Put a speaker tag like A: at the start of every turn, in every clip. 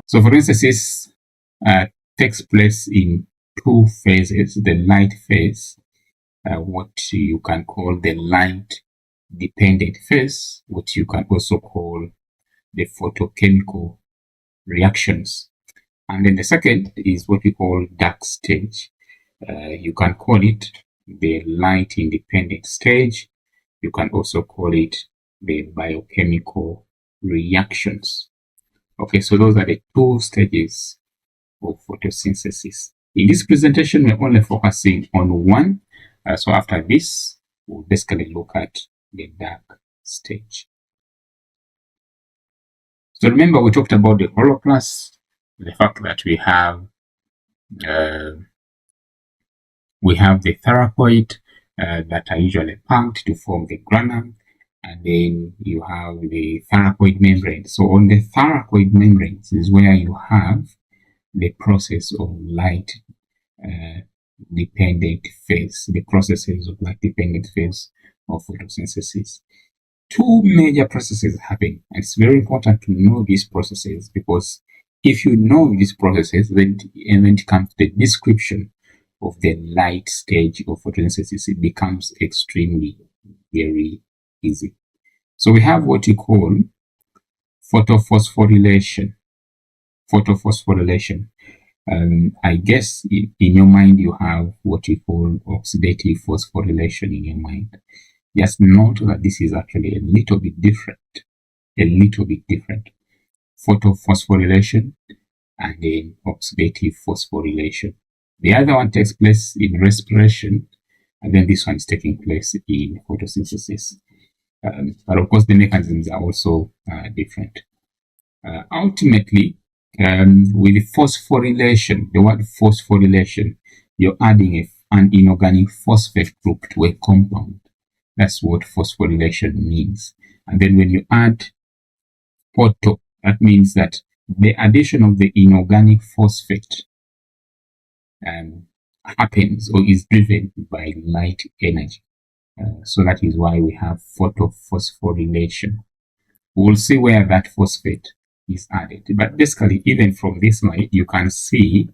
A: So photosynthesis takes place in two phases. The light phase, what you can call the light dependent phase, what you can also call the photochemical reactions. And then the second is what we call dark stage. You can call it the light independent stage. You can also call it the biochemical reactions. Okay, so those are the two stages of photosynthesis. In this presentation, we're only focusing on one. So after this, we'll basically look at the dark stage. So remember, we talked about the chloroplast, the fact that we have the thylakoid that are usually packed to form the granum, and then you have the thylakoid membrane. So on the thylakoid membranes is where you have the process of light dependent phase, the processes of light dependent phase of photosynthesis. Two major processes happen, and it's very important to know these processes, because if you know these processes, then when it comes to the description of the light stage of photosynthesis, it becomes extremely very easy. So we have what you call photophosphorylation. I guess in your mind you have what you call oxidative phosphorylation in your mind. Just note that this is actually a little bit different. Photophosphorylation and then oxidative phosphorylation. The other one takes place in respiration, and then this one is taking place in photosynthesis. But of course, the mechanisms are also different. Ultimately, with phosphorylation, the word phosphorylation, you're adding an inorganic phosphate group to a compound. That's what phosphorylation means. And then when you add photo, that means that the addition of the inorganic phosphate happens or is driven by light energy. So that is why we have photophosphorylation. We'll see where that phosphate is added. But basically, even from this slide, you can see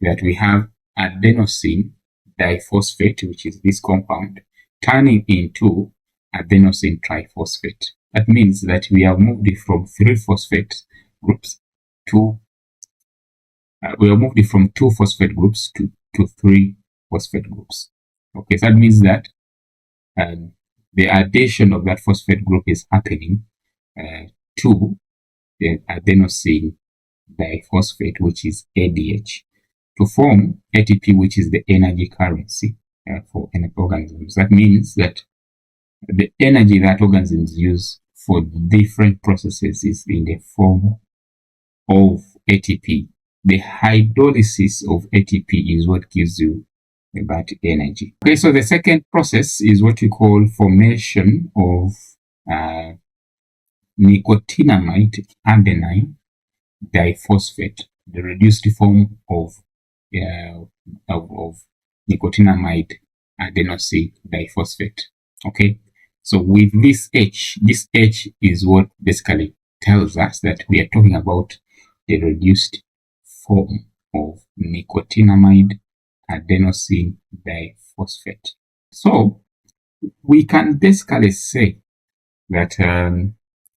A: that we have adenosine diphosphate, which is this compound, turning into adenosine triphosphate. That means that we have moved it from 3 phosphate groups to two phosphate groups to 3 phosphate groups. Okay, so that means that the addition of that phosphate group is happening to the adenosine diphosphate, which is ADH, to form ATP, which is the energy currency for organisms. That means that the energy that organisms use for different processes is in the form of ATP. The hydrolysis of ATP is what gives you that energy. Okay, so the second process is what we call formation of nicotinamide adenine diphosphate, the reduced form of nicotinamide adenosine diphosphate. Okay, so with this H is what basically tells us that we are talking about the reduced form of nicotinamide adenosine diphosphate. So we can basically say that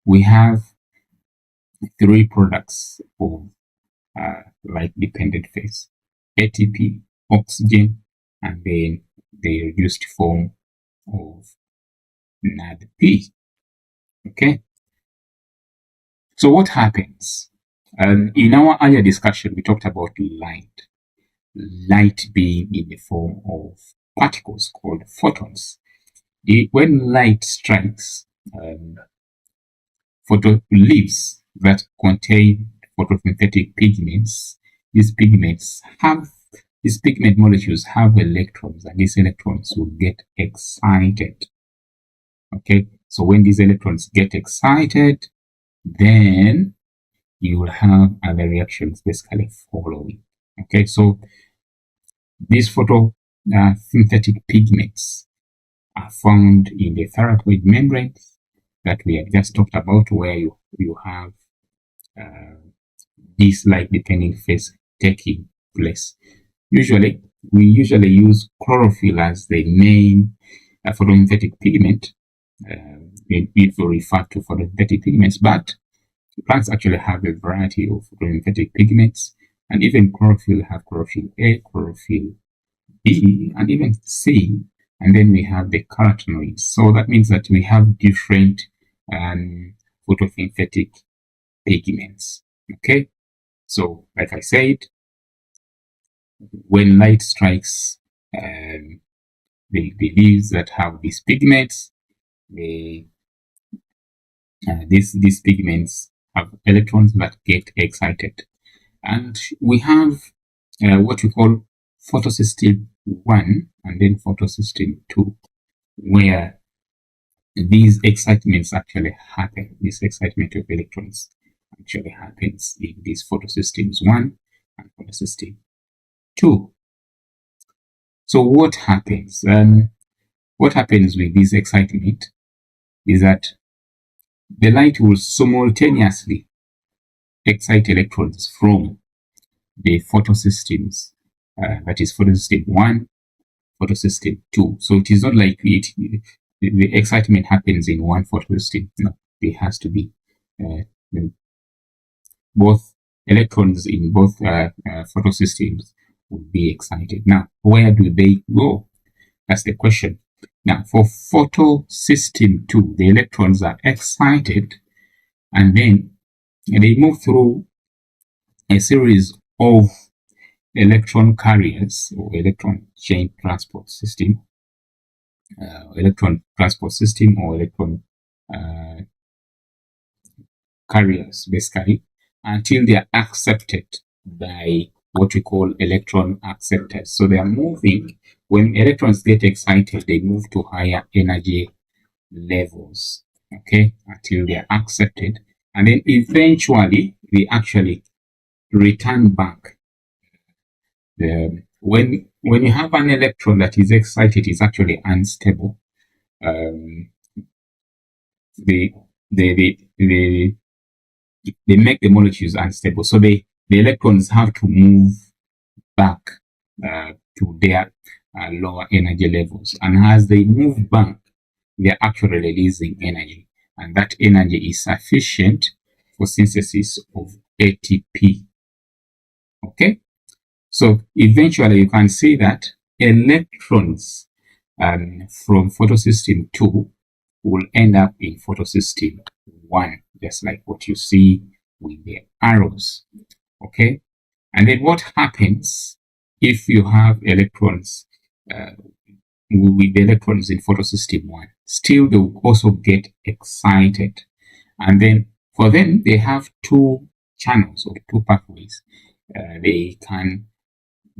A: we have 3 products of light dependent phase: ATP, oxygen, and then the reduced form of NADP. Okay, so what happens? In our earlier discussion, we talked about light being in the form of particles called photons. When light strikes leaves that contain photosynthetic pigments, these pigment molecules have electrons, and these electrons will get excited. Okay, so when these electrons get excited, then you will have other reactions basically following. Okay, so these photosynthetic pigments are found in the thylakoid membranes that we have just talked about, where you have this light dependent phase taking place. We usually use chlorophyll as the main photosynthetic pigment. If we refer to photosynthetic pigments, but plants actually have a variety of photosynthetic pigments, and even chlorophyll have chlorophyll A, chlorophyll B, and even C, and then we have the carotenoids. So that means that we have different photosynthetic pigments. Okay, so like I said, when light strikes the leaves that have these pigments, these pigments have electrons that get excited, and we have what we call photosystem 1 and then photosystem 2, where these excitements actually happen. This excitement of electrons actually happens in these photosystems 1 and photosystem 2. So what happens? What happens with this excitement is that the light will simultaneously excite electrons from the photosystems, that is photosystem 1, photosystem 2. So it is not like the excitement happens in one photosystem. No, it has to be both electrons in both photosystems will be excited. Now, where do they go? That's the question. Now, for photosystem 2, the electrons are excited and then they move through a series of electron carriers or electron chain transport system, or electron carriers, basically, until they are accepted by what we call electron acceptors. So they are moving. When electrons get excited, they move to higher energy levels, okay, until they are accepted, and then eventually they actually return back. When you have an electron that is excited, it's actually unstable. They make the molecules unstable, so the electrons have to move back to their lower energy levels, and as they move back, they are actually releasing energy, and that energy is sufficient for synthesis of ATP. Okay, so eventually you can see that electrons from photosystem 2 will end up in photosystem 1, just like what you see with the arrows. Okay, and then what happens if you have electrons with the electrons in photosystem 1? Still, they will also get excited, and then for them they have two channels or two pathways. They can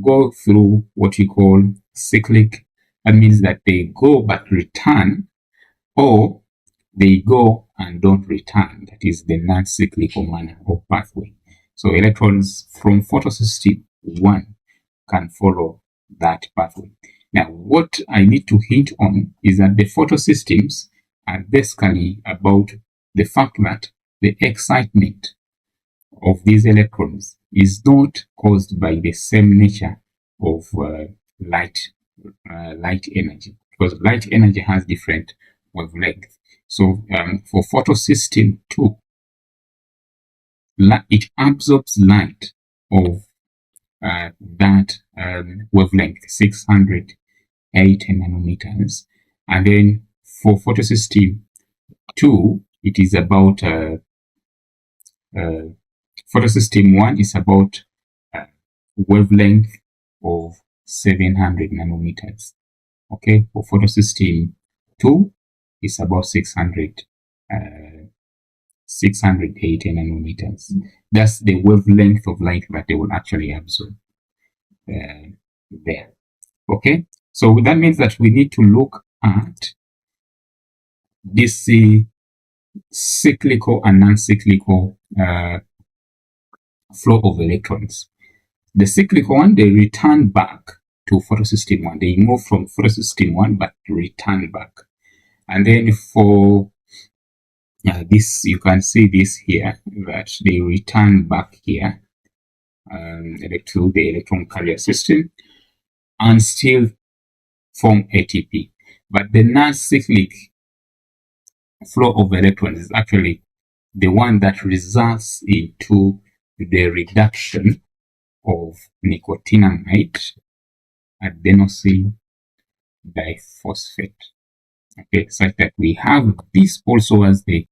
A: go through what we call cyclic. That means that they go but return, or they go and don't return. That is the non-cyclical manner of pathway. So electrons from photosystem 1 can follow that pathway. Now, what I need to hint on is that the photosystems are basically about the fact that the excitement of these electrons is not caused by the same nature of light energy, because light energy has different wavelength. So for photosystem 2, it absorbs light of that wavelength, 680 nanometers, and then for photosystem 2, it is about photosystem 1 is about wavelength of 700 nanometers. Okay, for photosystem 2 is about 680 nanometers. That's the wavelength of light that they will actually absorb there. Okay, so that means that we need to look at this cyclical and non-cyclical flow of electrons. The cyclical one, they return back to photosystem 1. They move from photosystem 1 but return back. And then for this, you can see this here, that they return back here through the electron carrier system and still form ATP. But the non-cyclic flow of electrons is actually the one that results into the reduction of nicotinamide adenosine diphosphate. Okay, such that we have this also as the